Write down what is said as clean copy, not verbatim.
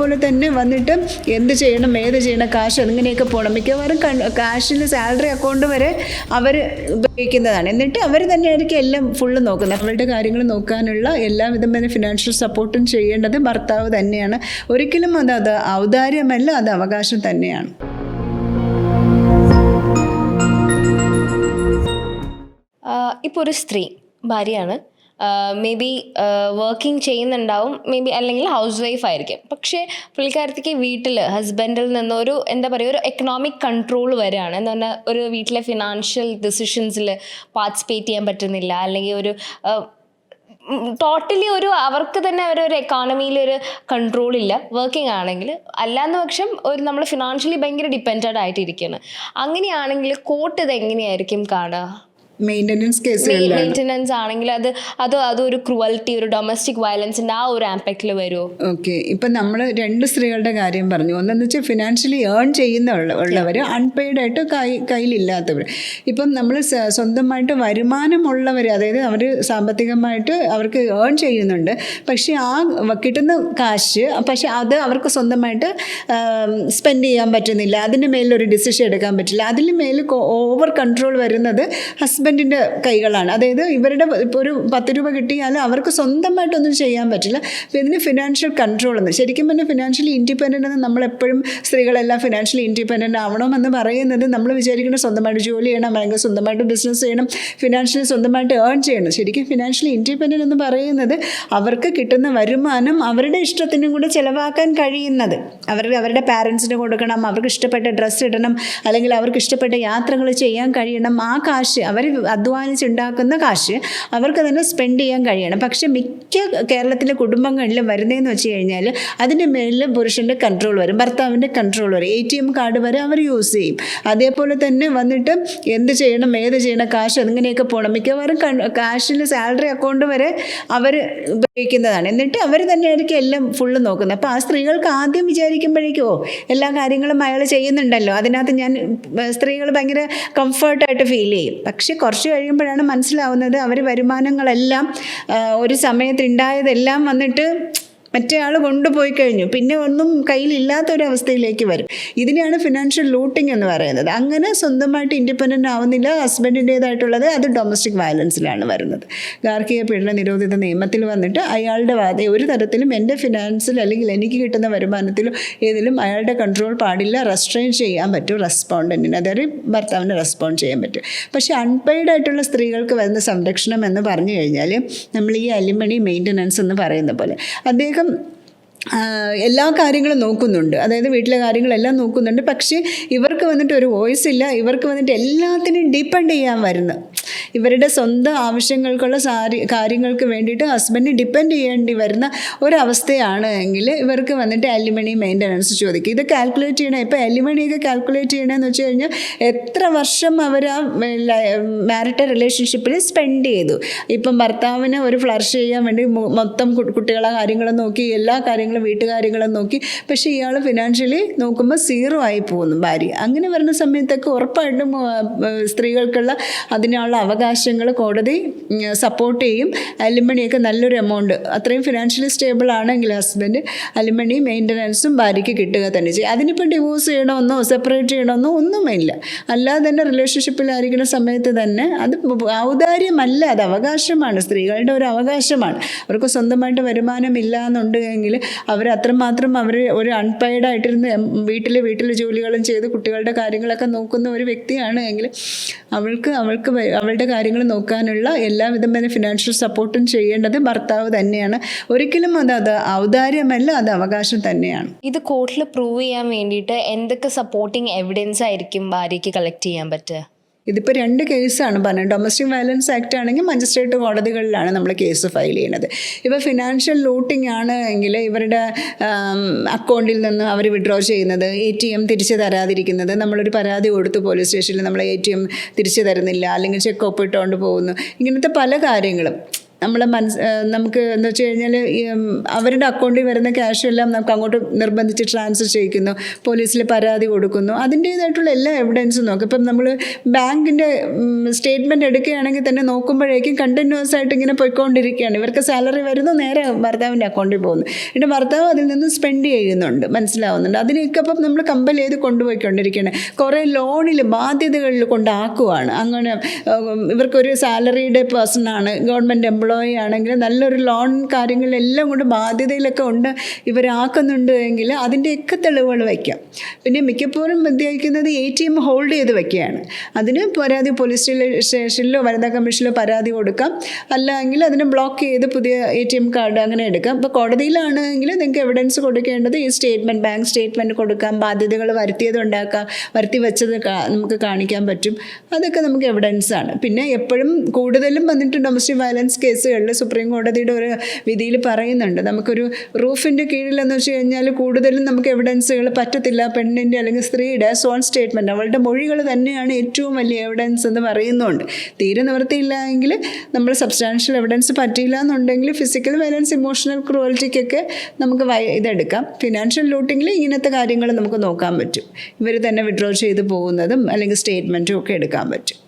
അതേപോലെ തന്നെ വന്നിട്ട് എന്ത് ചെയ്യണം, ഏത് ചെയ്യണം, കാശ് എങ്ങനെയൊക്കെ പോകണം. മിക്കവാറും കാശിന് സാലറി അക്കൗണ്ട് വരെ അവർ ഉപയോഗിക്കുന്നതാണ്. എന്നിട്ട് അവർ തന്നെയായിരിക്കും എല്ലാം ഫുള്ള് നോക്കുന്നത്. അവരുടെ കാര്യങ്ങൾ നോക്കാനുള്ള എല്ലാവിധമായ ഫിനാൻഷ്യൽ സപ്പോർട്ടും ചെയ്യേണ്ടത് ഭർത്താവ് തന്നെയാണ്. ഒരിക്കലും അത് ഔദാര്യമല്ല, അത് അവകാശം തന്നെയാണ്. ഇപ്പോൾ ഒരു സ്ത്രീ ഭാര്യയാണ്, മേ ബി വർക്കിംഗ് ചെയ്യുന്നുണ്ടാവും, മേ ബി അല്ലെങ്കിൽ ഹൗസ് വൈഫ് ആയിരിക്കും. പക്ഷേ പുള്ളിക്കാരത്തിക്ക് വീട്ടിൽ ഹസ്ബൻഡിൽ നിന്ന് ഒരു എന്താ പറയുക, ഒരു എക്കണോമിക് കൺട്രോൾ വരികയാണ്. എന്ന് പറഞ്ഞാൽ ഒരു വീട്ടിലെ ഫിനാൻഷ്യൽ ഡിസിഷൻസിൽ പാർട്ടിസിപ്പേറ്റ് ചെയ്യാൻ പറ്റുന്നില്ല, അല്ലെങ്കിൽ ഒരു ടോട്ടലി അവർക്ക് തന്നെ അവരൊരു എക്കോണമിയിലൊരു കൺട്രോളില്ല വർക്കിംഗ് ആണെങ്കിൽ. അല്ലാന്ന് പക്ഷം നമ്മൾ ഫിനാൻഷ്യലി ഭയങ്കര ഡിപ്പെൻഡൻ്റ് ആയിട്ടിരിക്കുകയാണ്. അങ്ങനെയാണെങ്കിൽ കോർട്ട് ഇത് എങ്ങനെയായിരിക്കും കാണുക? മെയിൻ്റനൻസ് ആണെങ്കിൽ അതൊരു ക്രുവൽറ്റി, ഒരു ഡൊമസ്റ്റിക് വയലൻസിൻ്റെ ആ ഒരു ആംപാക്റ്റിൽ വരുമോ? ഓക്കെ, ഇപ്പം നമ്മൾ 2 സ്ത്രീകളുടെ കാര്യം പറഞ്ഞു. ഒന്നെന്ന് വെച്ചാൽ ഫിനാൻഷ്യലി ഏൺ ഉള്ളവർ, അൺപെയ്ഡ് ആയിട്ട് കയ്യിലില്ലാത്തവർ. ഇപ്പം നമ്മൾ സ്വന്തമായിട്ട് വരുമാനമുള്ളവർ, അതായത് അവർ സാമ്പത്തികമായിട്ട് അവർക്ക് ഏൺ ചെയ്യുന്നുണ്ട്, പക്ഷേ ആ കിട്ടുന്ന കാശ് പക്ഷെ അത് അവർക്ക് സ്വന്തമായിട്ട് സ്പെൻഡ് ചെയ്യാൻ പറ്റുന്നില്ല, അതിൻ്റെ മേലൊരു ഡിസിഷൻ എടുക്കാൻ പറ്റില്ല. അതിന് മേൽ ഓവർ കൺട്രോൾ വരുന്നത് ഹസ്ബൻഡിൻ്റെ കൈകളാണ്. അതായത് ഇവരുടെ ഇപ്പോൾ ഒരു 10 രൂപ കിട്ടിയാൽ അവർക്ക് സ്വന്തമായിട്ടൊന്നും ചെയ്യാൻ പറ്റില്ല. അപ്പോൾ ഇതിന് ഫിനാൻഷ്യൽ കൺട്രോൾ എന്ന്, ശരിക്കും പറഞ്ഞാൽ ഫിനാൻഷ്യലി ഇൻഡിപെൻഡൻ്റ് എന്ന് നമ്മളെപ്പോഴും സ്ത്രീകളെല്ലാം ഫിനാൻഷ്യലി ഇൻഡിപെൻഡൻ്റ് ആവണമെന്ന് പറയുന്നത് നമ്മൾ വിചാരിക്കുന്നത് സ്വന്തമായിട്ട് ജോലി ചെയ്യണം, അല്ലെങ്കിൽ സ്വന്തമായിട്ട് ബിസിനസ് ചെയ്യണം, ഫിനാൻഷ്യലി സ്വന്തമായിട്ട് ഏൺ ചെയ്യണം. ശരിക്കും ഫിനാൻഷ്യലി ഇൻഡിപെൻഡൻ്റ് എന്ന് പറയുന്നത് അവർക്ക് കിട്ടുന്ന വരുമാനം അവരുടെ ഇഷ്ടത്തിനും കൂടെ ചിലവാക്കാൻ കഴിയുന്നത്. അവരുടെ പാരൻസിന് കൊടുക്കണം, അവർക്ക് ഇഷ്ടപ്പെട്ട ഡ്രസ്സ് ഇടണം, അല്ലെങ്കിൽ അവർക്ക് ഇഷ്ടപ്പെട്ട യാത്രകൾ ചെയ്യാൻ കഴിയണം. ആ കാശ് അവർ അധ്വാനിച്ചുണ്ടാക്കുന്ന കാശ് അവർക്ക് തന്നെ സ്പെൻഡ് ചെയ്യാൻ കഴിയണം. പക്ഷെ മിക്ക കേരളത്തിലെ കുടുംബങ്ങളിലും വരുന്നതെന്ന് വെച്ച് കഴിഞ്ഞാൽ അതിൻ്റെ മേലിൽ പുരുഷൻ്റെ കൺട്രോൾ വരും, ഭർത്താവിൻ്റെ കൺട്രോൾ വരും. ATM കാർഡ് വരെ അവർ യൂസ് ചെയ്യും. അതേപോലെ തന്നെ വന്നിട്ട് എന്ത് ചെയ്യണം, ഏത് ചെയ്യണം, കാശ് എങ്ങനെയൊക്കെ പോകണം. മിക്കവാറും കാശിന് സാലറി അക്കൗണ്ട് വരെ അവർ ഉപയോഗിക്കുന്നതാണ്. എന്നിട്ട് അവർ തന്നെയായിരിക്കും എല്ലാം ഫുള്ള് നോക്കുന്നത്. അപ്പോൾ ആ സ്ത്രീകൾക്ക് ആദ്യം വിചാരിക്കുമ്പോഴേക്കോ എല്ലാ കാര്യങ്ങളും അയാൾ ചെയ്യുന്നുണ്ടല്ലോ, അതിനകത്ത് ഞാൻ സ്ത്രീകൾ ഭയങ്കര കംഫർട്ടായിട്ട് ഫീൽ ചെയ്യും. പക്ഷെ കുറച്ച് കഴിയുമ്പോഴാണ് മനസ്സിലാവുന്നത് അവർ വരുമാനങ്ങളെല്ലാം ഒരു സമയത്ത് ഉണ്ടായതെല്ലാം വന്നിട്ട് മറ്റേ ആൾ കൊണ്ടുപോയി കഴിഞ്ഞു, പിന്നെ ഒന്നും കയ്യിലില്ലാത്തൊരവസ്ഥയിലേക്ക് വരും. ഇതിനെയാണ് ഫിനാൻഷ്യൽ ലൂട്ടിങ് എന്ന് പറയുന്നത്. അങ്ങനെ സ്വന്തമായിട്ട് ഇൻഡിപെൻഡൻ്റ് ആവുന്നില്ല, ഹസ്ബൻഡിൻ്റേതായിട്ടുള്ളത് അത് ഡൊമസ്റ്റിക് വയലൻസിലാണ് വരുന്നത്. ഗാർഹിക പീഡന നിരോധിത നിയമത്തിൽ വന്നിട്ട് അയാളുടെ ഒരു തരത്തിലും എൻ്റെ ഫിനാൻസിൽ അല്ലെങ്കിൽ എനിക്ക് കിട്ടുന്ന വരുമാനത്തിലോ ഏതിലും അയാളുടെ കൺട്രോൾ പാടില്ല, റെസ്ട്രെയിൻ ചെയ്യാൻ പറ്റും റെസ്പോണ്ടൻറ്റിന്, അതായത് ഭർത്താവിന് റെസ്പോണ്ട് ചെയ്യാൻ പറ്റും. പക്ഷേ അൺപെയ്ഡ് ആയിട്ടുള്ള സ്ത്രീകൾക്ക് വരുന്ന സംരക്ഷണം എന്ന് പറഞ്ഞു കഴിഞ്ഞാൽ നമ്മൾ ഈ അലിമണി മെയിൻ്റനൻസ് എന്ന് പറയുന്ന പോലെ അദ്ദേഹം എല്ലാ കാര്യങ്ങളും നോക്കുന്നുണ്ട്, അതായത് വീട്ടിലെ കാര്യങ്ങളെല്ലാം നോക്കുന്നുണ്ട്. പക്ഷേ ഇവർക്ക് വന്നിട്ട് ഒരു വോയിസ് ഇല്ല, ഇവർക്ക് വന്നിട്ട് എല്ലാത്തിനും ഡിപ്പെൻഡ് ചെയ്യാൻ വരുന്നു. ഇവരുടെ സ്വന്തം ആവശ്യങ്ങൾക്കുള്ള കാര്യങ്ങൾക്ക് വേണ്ടിയിട്ട് ഹസ്ബൻഡ് ഡിപ്പെൻഡ് ചെയ്യേണ്ടി വരുന്ന ഒരവസ്ഥയാണ് എങ്കിൽ ഇവർക്ക് വന്നിട്ട് അലിമണി മെയിൻ്റനൻസ് ചോദിക്കും. ഇത് കാൽക്കുലേറ്റ് ചെയ്യണം. ഇപ്പോൾ അലിമണിയൊക്കെ കാൽക്കുലേറ്റ് ചെയ്യണമെന്ന് വെച്ച് കഴിഞ്ഞാൽ എത്ര വർഷം അവർ ആ മാരിറ്റൽ റിലേഷൻഷിപ്പിൽ സ്പെൻഡ് ചെയ്തു. ഇപ്പം ഭർത്താവിന് ഒരു ഫ്ലറിഷ് ചെയ്യാൻ വേണ്ടി മൊത്തം കുട്ടികളെ കാര്യങ്ങളും നോക്കി, എല്ലാ കാര്യങ്ങളും വീട്ടുകാര്യങ്ങളും നോക്കി, പക്ഷേ ഇയാൾ ഫിനാൻഷ്യലി നോക്കുമ്പോൾ 0 ആയി പോകുന്നു ഭാര്യ. അങ്ങനെ വരുന്ന സമയത്തൊക്കെ ഉറപ്പായിട്ടും സ്ത്രീകൾക്കുള്ള അതിനുള്ള അവകാശങ്ങൾ കോടതി സപ്പോർട്ട് ചെയ്യും. അലിമണിയൊക്കെ നല്ലൊരു എമൗണ്ട്, അത്രയും ഫിനാൻഷ്യലി സ്റ്റേബിൾ ആണെങ്കിൽ ഹസ്ബൻഡ് അലിമണി മെയിൻ്റനൻസും ഭാര്യയ്ക്ക് കിട്ടുക തന്നെ ചെയ്യും. അതിനിപ്പോൾ ഡിവോഴ്സ് ചെയ്യണമെന്നോ സെപ്പറേറ്റ് ചെയ്യണമെന്നോ ഒന്നുമില്ല. അല്ലാതെ തന്നെ റിലേഷൻഷിപ്പിലായിരിക്കുന്ന സമയത്ത് തന്നെ അത് ഔദാര്യമല്ല, അത് അവകാശമാണ്, സ്ത്രീകളുടെ ഒരു അവകാശമാണ്. അവർക്ക് സ്വന്തമായിട്ട് വരുമാനം ഇല്ല എന്നുണ്ടെങ്കിൽ അവർ അത്രമാത്രം ഒരു അൺപെയ്ഡ് ആയിട്ടിരുന്ന് വീട്ടിലെ ജോലികളും ചെയ്ത് കുട്ടികളുടെ കാര്യങ്ങളൊക്കെ നോക്കുന്ന ഒരു വ്യക്തിയാണ് എങ്കിൽ അവൾക്ക് അവളുടെ കാര്യങ്ങൾ നോക്കാനുള്ള എല്ലാവിധമായ ഫിനാൻഷ്യൽ സപ്പോർട്ടും ചെയ്യേണ്ടത് ഭർത്താവ് തന്നെയാണ്. ഒരിക്കലും അത് ഔദാര്യമല്ല, അത് അവകാശം തന്നെയാണ്. ഇത് കോർട്ടിൽ പ്രൂവ് ചെയ്യാൻ വേണ്ടിയിട്ട് എന്തൊക്കെ സപ്പോർട്ടിങ് എവിഡൻസ് ആയിരിക്കും ഭാര്യയ്ക്ക് കളക്ട് ചെയ്യാൻ പറ്റുക? ഇതിപ്പോൾ 2 കേസാണ് പറഞ്ഞത്. ഡൊമസ്റ്റിക് വയലൻസ് ആക്ട് ആണെങ്കിൽ മജിസ്ട്രേറ്റ് കോടതികളിലാണ് നമ്മൾ കേസ് ഫയൽ ചെയ്യുന്നത്. ഇപ്പോൾ ഫിനാൻഷ്യൽ ലൂട്ടിംഗ് ആണ് എങ്കിൽ ഇവരുടെ അക്കൗണ്ടിൽ നിന്ന് അവർ വിഡ്രോ ചെയ്യുന്നത്, ATM തിരിച്ച് തരാതിരിക്കുന്നത്, നമ്മളൊരു പരാതി കൊടുത്തു പോലീസ് സ്റ്റേഷനിൽ നമ്മൾ ATM തിരിച്ച് തരുന്നില്ല, അല്ലെങ്കിൽ ചെക്ക് ഒപ്പിട്ടുകൊണ്ട് പോകുന്നു, ഇങ്ങനത്തെ പല കാര്യങ്ങളും നമ്മളെ നമുക്ക് എന്താ വെച്ച് കഴിഞ്ഞാൽ അവരുടെ അക്കൗണ്ടിൽ വരുന്ന ക്യാഷ് എല്ലാം നമുക്ക് അങ്ങോട്ട് നിർബന്ധിച്ച് ട്രാൻസ്ഫർ ചെയ്യിക്കുന്നു, പോലീസിൽ പരാതി കൊടുക്കുന്നു. അതിൻ്റേതായിട്ടുള്ള എല്ലാ എവിഡൻസും നോക്കും. ഇപ്പം നമ്മൾ ബാങ്കിൻ്റെ സ്റ്റേറ്റ്മെൻറ്റ് എടുക്കുകയാണെങ്കിൽ തന്നെ നോക്കുമ്പോഴേക്കും കണ്ടിന്യൂസ് ആയിട്ട് ഇങ്ങനെ പോയിക്കൊണ്ടിരിക്കുകയാണ്. ഇവർക്ക് സാലറി വരുന്നു, നേരെ ഭർത്താവിൻ്റെ അക്കൗണ്ടിൽ പോകുന്നു, എന്നിട്ട് ഭർത്താവ് അതിൽ നിന്ന് സ്പെൻഡ് ചെയ്യുന്നുണ്ട്, മനസ്സിലാവുന്നുണ്ട്. അതിനൊക്കെ അപ്പം നമ്മൾ കമ്പൽ ചെയ്ത് കൊണ്ടുപോയിക്കൊണ്ടിരിക്കുകയാണ്. കുറേ ലോണിൽ ബാധ്യതകളിൽ കൊണ്ടാക്കുവാണ്. അങ്ങനെ ഇവർക്കൊരു സാലറിയുടെ പേഴ്സണാണ്, ഗവൺമെൻറ് എംപ്ലോയി ആണെങ്കിൽ നല്ലൊരു ലോൺ കാര്യങ്ങളെല്ലാം കൊണ്ട് ബാധ്യതയിലൊക്കെ ഉണ്ട് ഇവരാക്കുന്നുണ്ട് എങ്കിൽ അതിൻ്റെയൊക്കെ തെളിവുകൾ വയ്ക്കാം. പിന്നെ മിക്കപ്പോഴും വിദ്യാപിക്കുന്നത് ATM ഹോൾഡ് ചെയ്ത് വയ്ക്കുകയാണ്. അതിന് പരാതി പോലീസ് സ്റ്റേഷനിലോ വനിതാ കമ്മീഷനിലോ പരാതി കൊടുക്കാം, അല്ലെങ്കിൽ അതിനെ ബ്ലോക്ക് ചെയ്ത് പുതിയ ATM കാർഡ് അങ്ങനെ എടുക്കാം. ഇപ്പോൾ കോടതിയിലാണെങ്കിൽ നിങ്ങൾക്ക് എവിഡൻസ് കൊടുക്കേണ്ടത് ഈ സ്റ്റേറ്റ്മെൻറ്റ്, ബാങ്ക് സ്റ്റേറ്റ്മെൻറ്റ് കൊടുക്കാം, ബാധ്യതകൾ വരുത്തിയത് ഉണ്ടാക്കാം, വരുത്തി വെച്ചത് നമുക്ക് കാണിക്കാൻ പറ്റും. അതൊക്കെ നമുക്ക് എവിഡൻസാണ്. പിന്നെ എപ്പോഴും കൂടുതലും വന്നിട്ട് ഡൊമസ്റ്റിക് വയലൻസ് കേസുകളിൽ സുപ്രീം കോടതിയുടെ ഒരു വിധിയിൽ പറയുന്നുണ്ട്, നമുക്കൊരു റൂഫിൻ്റെ കീഴിലെന്ന് വെച്ച് കഴിഞ്ഞാൽ കൂടുതലും നമുക്ക് എവിഡൻസുകൾ പറ്റത്തില്ല. പെണ്ണിൻ്റെ അല്ലെങ്കിൽ സ്ത്രീയുടെ സോൺ സ്റ്റേറ്റ്മെൻറ്റ്, അവളുടെ മൊഴികൾ തന്നെയാണ് ഏറ്റവും വലിയ എവിഡൻസ് എന്ന് പറയുന്നുണ്ട്. തീരെ നിവൃത്തിയില്ല എങ്കിൽ നമ്മൾ സബ്സ്റ്റാൻഷ്യൽ എവിഡൻസ് പറ്റിയില്ല എന്നുണ്ടെങ്കിൽ ഫിസിക്കൽ വയലൻസ്, ഇമോഷണൽ ക്രൂവൽറ്റിക്കൊക്കെ നമുക്ക് ഇതെടുക്കാം. ഫിനാൻഷ്യൽ ലൂട്ടിങ്ങിൽ ഇങ്ങനത്തെ കാര്യങ്ങൾ നമുക്ക് നോക്കാൻ പറ്റും. ഇവർ തന്നെ വിഡ്രോ ചെയ്ത് പോകുന്നതും അല്ലെങ്കിൽ സ്റ്റേറ്റ്മെൻറ്റും ഒക്കെ എടുക്കാൻ പറ്റും.